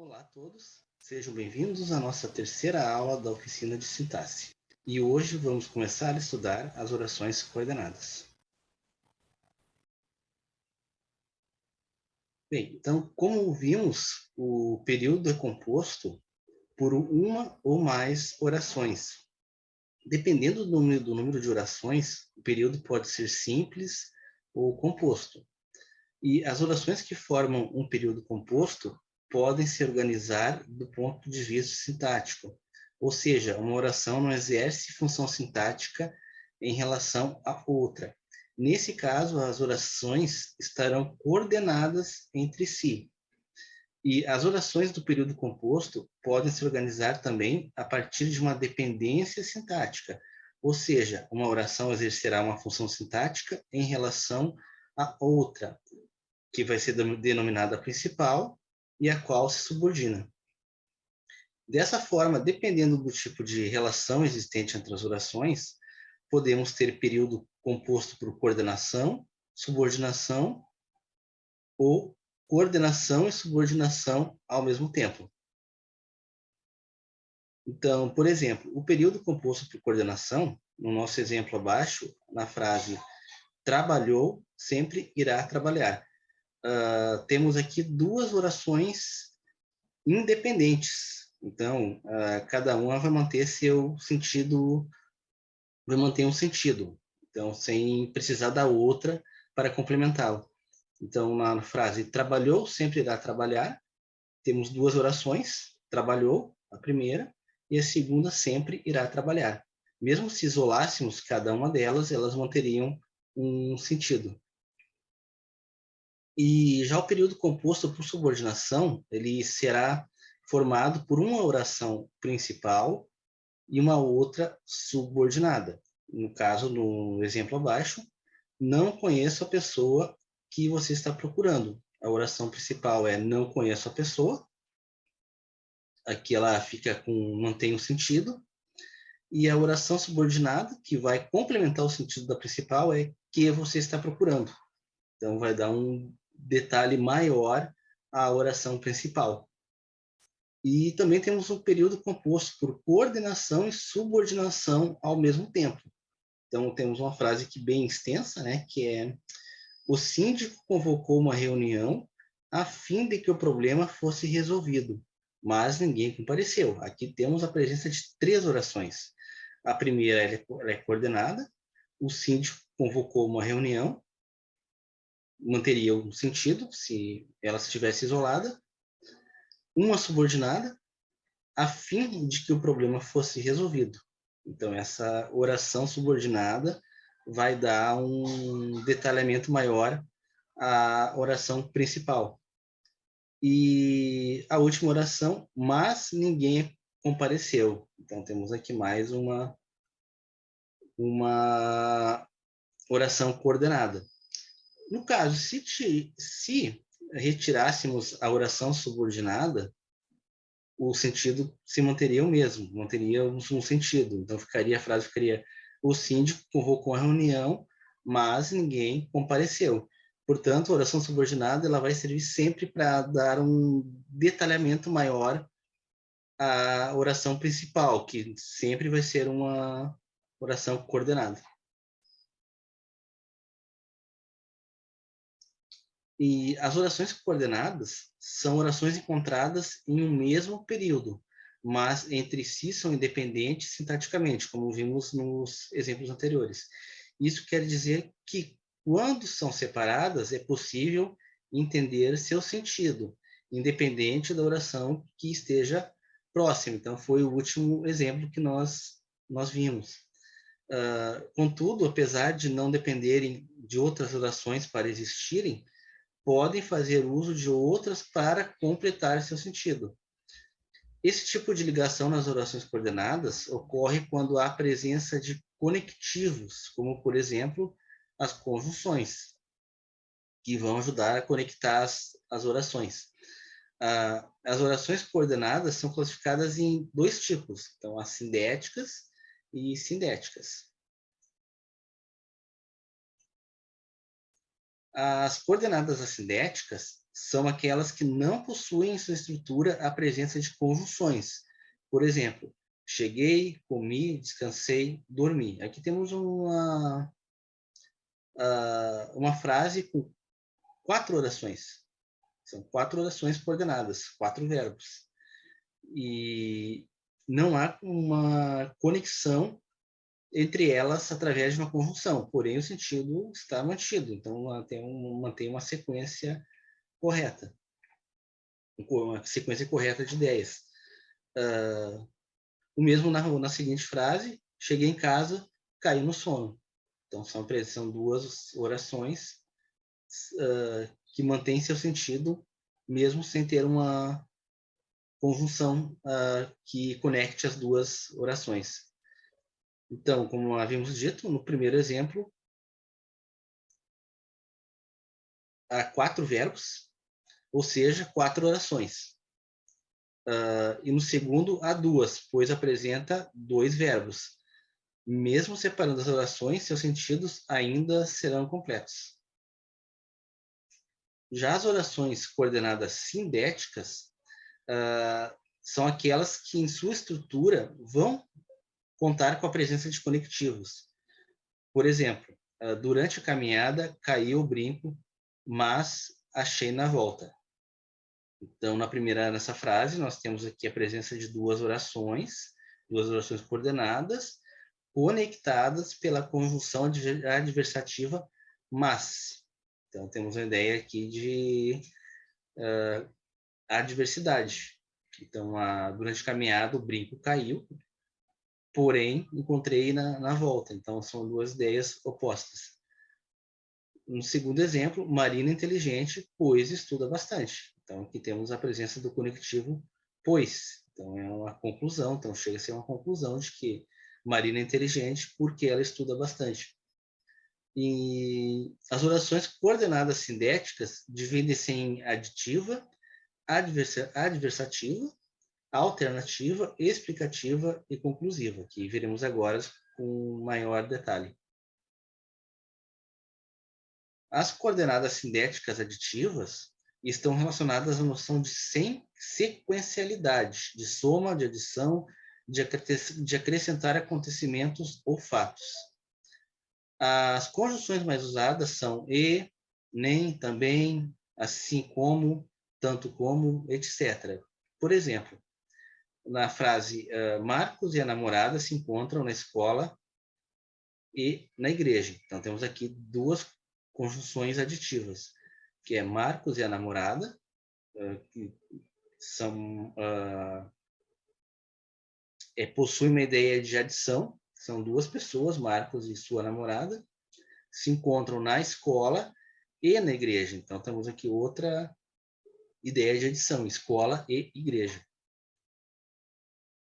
Olá a todos, sejam bem-vindos à nossa terceira aula da oficina de sintaxe. E hoje vamos começar a estudar as orações coordenadas. Bem, então, como vimos, o período é composto por uma ou mais orações. Dependendo do número de orações, o período pode ser simples ou composto. E as orações que formam um período composto podem se organizar do ponto de vista sintático, ou seja, uma oração não exerce função sintática em relação à outra. Nesse caso, as orações estarão coordenadas entre si. E as orações do período composto podem se organizar também a partir de uma dependência sintática, ou seja, uma oração exercerá uma função sintática em relação à outra, que vai ser denominada principal e a qual se subordina. Dessa forma, dependendo do tipo de relação existente entre as orações, podemos ter período composto por coordenação, subordinação ou coordenação e subordinação ao mesmo tempo. Então, por exemplo, o período composto por coordenação, no nosso exemplo abaixo, na frase trabalhou, sempre irá trabalhar. Temos aqui duas orações independentes. Então, cada uma vai manter seu sentido, vai manter um sentido. Então, sem precisar da outra para complementá-la. Então, na frase trabalhou, sempre irá trabalhar, temos duas orações, trabalhou, a primeira, e a segunda sempre irá trabalhar. Mesmo se isolássemos cada uma delas, elas manteriam um sentido. E já o período composto por subordinação, ele será formado por uma oração principal e uma outra subordinada. No caso, no exemplo abaixo, não conheço a pessoa que você está procurando. A oração principal é não conheço a pessoa. Aqui ela fica com mantém o sentido. E a oração subordinada, que vai complementar o sentido da principal, é que você está procurando. Então, vai dar um detalhe maior à oração principal. E também temos um período composto por coordenação e subordinação ao mesmo tempo. Então, temos uma frase aqui bem extensa, né, que é: o síndico convocou uma reunião a fim de que o problema fosse resolvido, mas ninguém compareceu. Aqui temos a presença de três orações. A primeira ela é coordenada, o síndico convocou uma reunião, manteria o sentido se ela estivesse isolada, uma subordinada, a fim de que o problema fosse resolvido. Então, essa oração subordinada vai dar um detalhamento maior à oração principal. E a última oração, mas ninguém compareceu. Então, temos aqui mais uma oração coordenada. No caso, se retirássemos a oração subordinada, o sentido se manteria o mesmo, manteria um sentido. Então, a frase ficaria: o síndico convocou a reunião, mas ninguém compareceu. Portanto, a oração subordinada ela vai servir sempre para dar um detalhamento maior à oração principal, que sempre vai ser uma oração coordenada. E as orações coordenadas são orações encontradas em um mesmo período, mas entre si são independentes sintaticamente, como vimos nos exemplos anteriores. Isso quer dizer que, quando são separadas, é possível entender seu sentido, independente da oração que esteja próxima. Então, foi o último exemplo que nós vimos. Contudo, apesar de não dependerem de outras orações para existirem, podem fazer uso de outras para completar seu sentido. Esse tipo de ligação nas orações coordenadas ocorre quando há presença de conectivos, como, por exemplo, as conjunções, que vão ajudar a conectar as orações. As orações coordenadas são classificadas em dois tipos, então, as sindéticas e sindéticas. As coordenadas assindéticas são aquelas que não possuem em sua estrutura a presença de conjunções. Por exemplo, cheguei, comi, descansei, dormi. Aqui temos uma frase com 4 orações. São 4 orações coordenadas, 4 verbos. E não há uma conexão entre elas através de uma conjunção, porém o sentido está mantido, então mantém uma sequência correta, uma sequência correta de ideias. O mesmo na seguinte frase, cheguei em casa, caí no sono. Então são 2 orações que mantêm seu sentido, mesmo sem ter uma conjunção que conecte as 2 orações. Então, como havíamos dito, no primeiro exemplo, há 4 verbos, ou seja, 4 orações. E no segundo, há 2, pois apresenta 2 verbos. Mesmo separando as orações, seus sentidos ainda serão completos. Já as orações coordenadas sindéticas são aquelas que, em sua estrutura, vão contar com a presença de conectivos. Por exemplo, durante a caminhada caiu o brinco, mas achei na volta. Então, nessa frase, nós temos aqui a presença de 2 orações coordenadas, conectadas pela conjunção adversativa mas. Então, temos a ideia aqui de adversidade. Então, durante a caminhada, o brinco caiu, porém, encontrei na volta. Então, são 2 ideias opostas. No segundo exemplo, Marina inteligente, pois estuda bastante. Então, aqui temos a presença do conectivo pois. Então, é uma conclusão. Então, chega a ser uma conclusão de que Marina é inteligente porque ela estuda bastante. E as orações coordenadas sindéticas dividem-se em aditiva, adversativa, alternativa, explicativa e conclusiva, que veremos agora com maior detalhe. As coordenadas sindéticas aditivas estão relacionadas à noção de sequencialidade, de soma, de adição, de acrescentar acontecimentos ou fatos. As conjunções mais usadas são e, nem, também, assim como, tanto como, etc. Por exemplo, na frase Marcos e a namorada se encontram na escola e na igreja. Então, temos aqui 2 conjunções aditivas, que é Marcos e a namorada, que são, possuem uma ideia de adição, são 2 pessoas, Marcos e sua namorada, se encontram na escola e na igreja. Então, temos aqui outra ideia de adição, escola e igreja.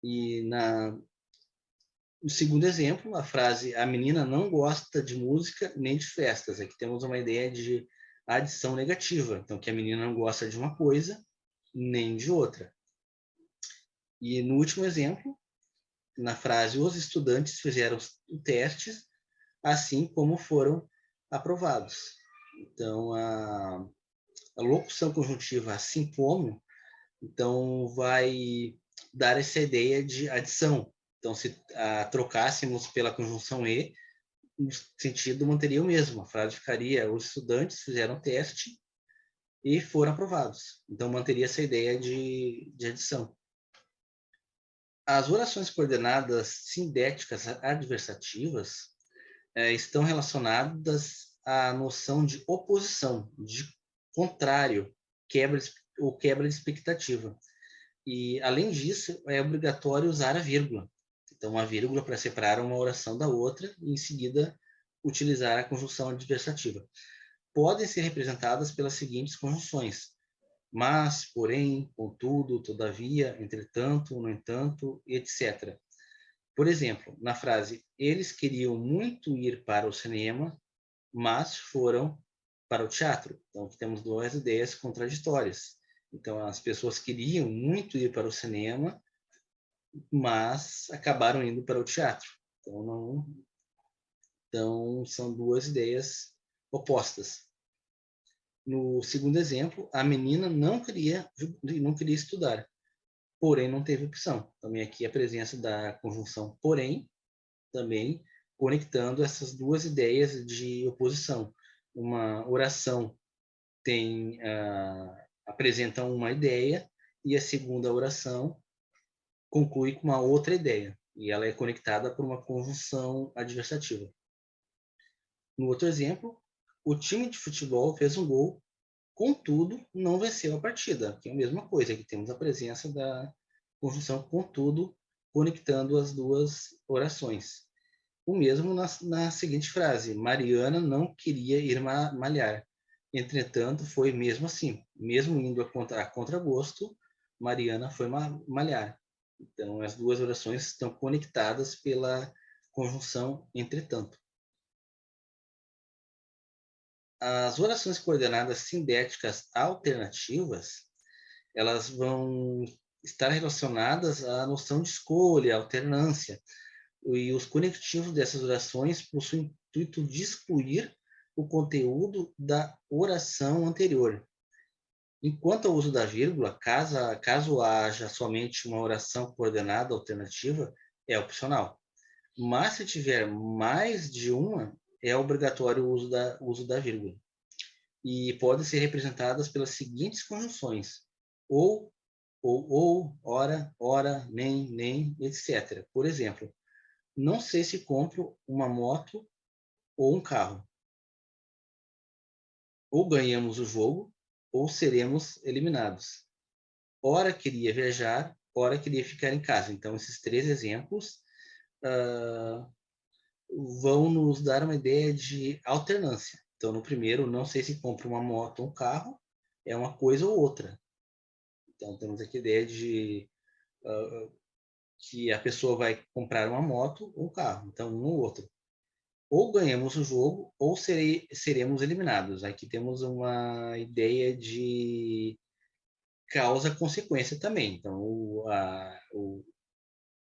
E no segundo exemplo, a frase a menina não gosta de música nem de festas. Aqui temos uma ideia de adição negativa. Então, que a menina não gosta de uma coisa nem de outra. E no último exemplo, na frase os estudantes fizeram testes assim como foram aprovados. Então, a locução conjuntiva assim como, então vai dar essa ideia de adição. Então, se trocássemos pela conjunção e, o sentido manteria o mesmo. A frase ficaria: os estudantes fizeram teste e foram aprovados. Então, manteria essa ideia de adição. As orações coordenadas sindéticas adversativas estão relacionadas à noção de oposição, de contrário, quebra de expectativa. E, além disso, é obrigatório usar a vírgula. Então, a vírgula para separar uma oração da outra e, em seguida, utilizar a conjunção adversativa. Podem ser representadas pelas seguintes conjunções: mas, porém, contudo, todavia, entretanto, no entanto, etc. Por exemplo, na frase eles queriam muito ir para o cinema, mas foram para o teatro. Então, aqui temos 2 ideias contraditórias. Então, as pessoas queriam muito ir para o cinema, mas acabaram indo para o teatro. Então, são 2 ideias opostas. No segundo exemplo, a menina não queria estudar, porém não teve opção. Também aqui a presença da conjunção porém, também conectando essas duas ideias de oposição. Uma oração apresenta uma ideia e a segunda oração conclui com uma outra ideia. E ela é conectada por uma conjunção adversativa. No outro exemplo, o time de futebol fez um gol, contudo, não venceu a partida. Que é a mesma coisa, aqui temos a presença da conjunção contudo, conectando as duas orações. O mesmo na seguinte frase: Mariana não queria ir malhar. Entretanto, foi mesmo assim. Mesmo indo a contragosto, Mariana foi malhar. Então, as duas orações estão conectadas pela conjunção entretanto. As orações coordenadas sindéticas alternativas, elas vão estar relacionadas à noção de escolha, alternância, e os conectivos dessas orações possuem o intuito de excluir o conteúdo da oração anterior. Enquanto ao uso da vírgula, caso haja somente uma oração coordenada alternativa, é opcional. Mas se tiver mais de uma, é obrigatório o uso da vírgula. E podem ser representadas pelas seguintes conjunções: ou, ora, nem, etc. Por exemplo, não sei se compro uma moto ou um carro. Ou ganhamos o jogo, ou seremos eliminados. Ora queria viajar, ora queria ficar em casa. Então, esses três exemplos vão nos dar uma ideia de alternância. Então, no primeiro, não sei se compro uma moto ou um carro, é uma coisa ou outra. Então, temos aqui a ideia de que a pessoa vai comprar uma moto ou um carro. Então, um ou outro. Ou ganhamos o jogo, ou seremos eliminados. Aqui temos uma ideia de causa-consequência também. Então,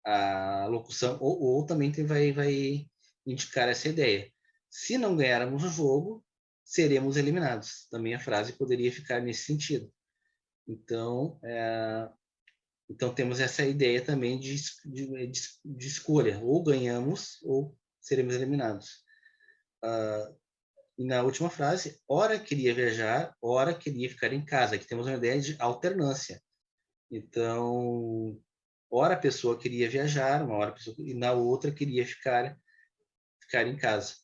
a locução ou também vai indicar essa ideia. Se não ganharmos o jogo, seremos eliminados. Também a frase poderia ficar nesse sentido. Então, então temos essa ideia também de escolha. Ou ganhamos, ou seremos eliminados. E na última frase, ora queria viajar, ora queria ficar em casa. Aqui temos uma ideia de alternância. Então, ora a pessoa queria viajar, uma hora a pessoa, e na outra queria ficar em casa.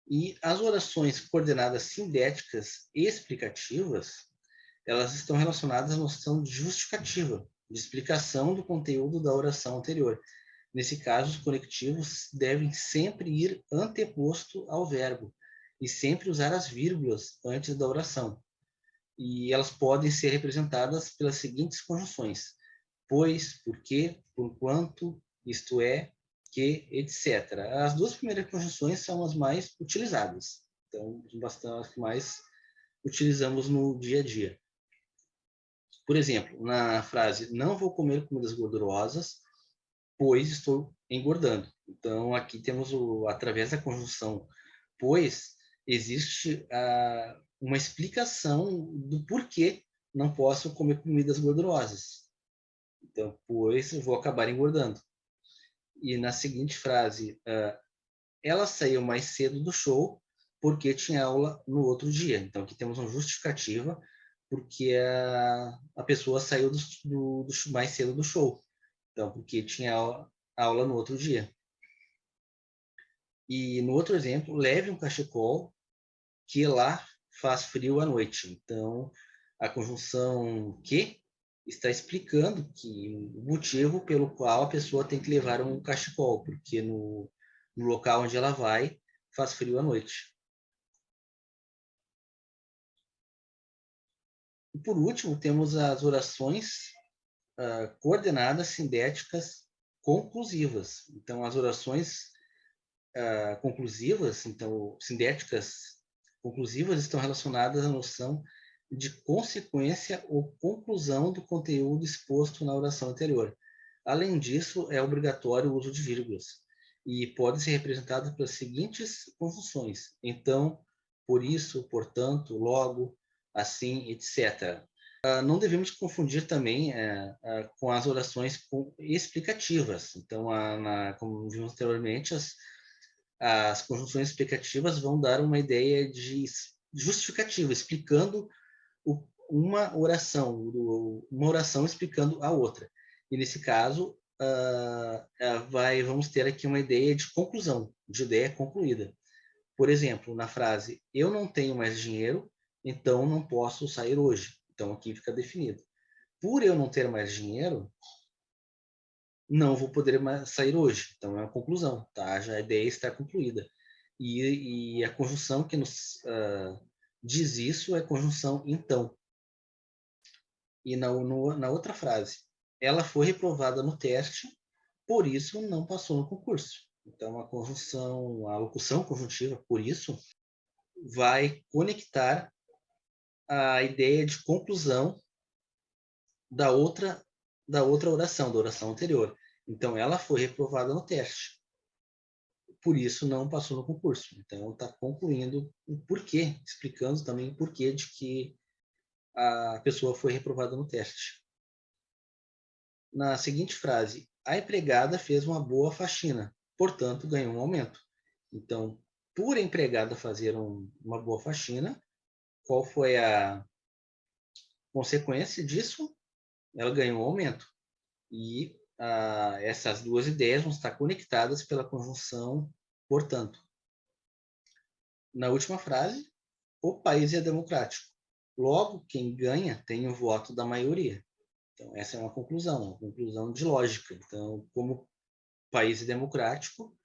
E as orações coordenadas sindéticas explicativas, elas estão relacionadas à noção de justificativa, de explicação do conteúdo da oração anterior. Nesse caso, os conectivos devem sempre ir anteposto ao verbo e sempre usar as vírgulas antes da oração. E elas podem ser representadas pelas seguintes conjunções: pois, porque, porquanto, isto é, que, etc. As duas primeiras conjunções são as mais utilizadas. Então, bastante as que mais utilizamos no dia a dia. Por exemplo, na frase não vou comer comidas gordurosas, pois estou engordando. Então, aqui temos através da conjunção pois, existe uma explicação do porquê não posso comer comidas gordurosas. Então, pois, vou acabar engordando. E na seguinte frase, ela saiu mais cedo do show porque tinha aula no outro dia. Então, aqui temos uma justificativa porque a pessoa saiu mais cedo do show. Então, porque tinha aula no outro dia. E no outro exemplo, leve um cachecol que lá faz frio à noite. Então, a conjunção que está explicando que o motivo pelo qual a pessoa tem que levar um cachecol, porque no local onde ela vai faz frio à noite. E por último, temos as orações coordenadas sindéticas conclusivas. Então, as orações conclusivas, então sindéticas conclusivas, estão relacionadas à noção de consequência ou conclusão do conteúdo exposto na oração anterior. Além disso, é obrigatório o uso de vírgulas. e pode ser representada pelas seguintes conjunções: então, por isso, portanto, logo, assim, etc. Não devemos confundir também com as orações explicativas. Então, como vimos anteriormente, as conjunções explicativas vão dar uma ideia de justificativa, explicando uma oração explicando a outra. E nesse caso, vamos ter aqui uma ideia de conclusão, de ideia concluída. Por exemplo, na frase eu não tenho mais dinheiro, então não posso sair hoje. Então aqui fica definido. Por eu não ter mais dinheiro, não vou poder mais sair hoje. Então é uma conclusão, tá? Já a ideia está concluída. E a conjunção que nos diz isso é a conjunção então. E na outra frase, ela foi reprovada no teste, por isso não passou no concurso. Então a conjunção, a locução conjuntiva, por isso, vai conectar a ideia de conclusão da outra oração, da oração anterior. Então ela foi reprovada no teste, por isso não passou no concurso. Então está concluindo o porquê, explicando também o porquê de que a pessoa foi reprovada no teste. Na seguinte frase, a empregada fez uma boa faxina, portanto ganhou um aumento. Então, por a empregada fazer uma boa faxina, qual foi a consequência disso? Ela ganhou um aumento. E essas duas ideias vão estar conectadas pela conjunção portanto. Na última frase, o país é democrático. Logo, quem ganha tem o voto da maioria. Então, essa é uma conclusão de lógica. Então, como o país é democrático,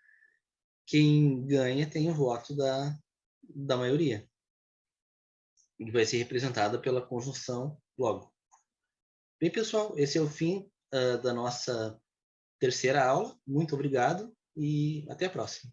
quem ganha tem o voto da maioria. E vai ser representada pela conjunção logo. Bem, pessoal, esse é o fim da nossa terceira aula. Muito obrigado e até a próxima.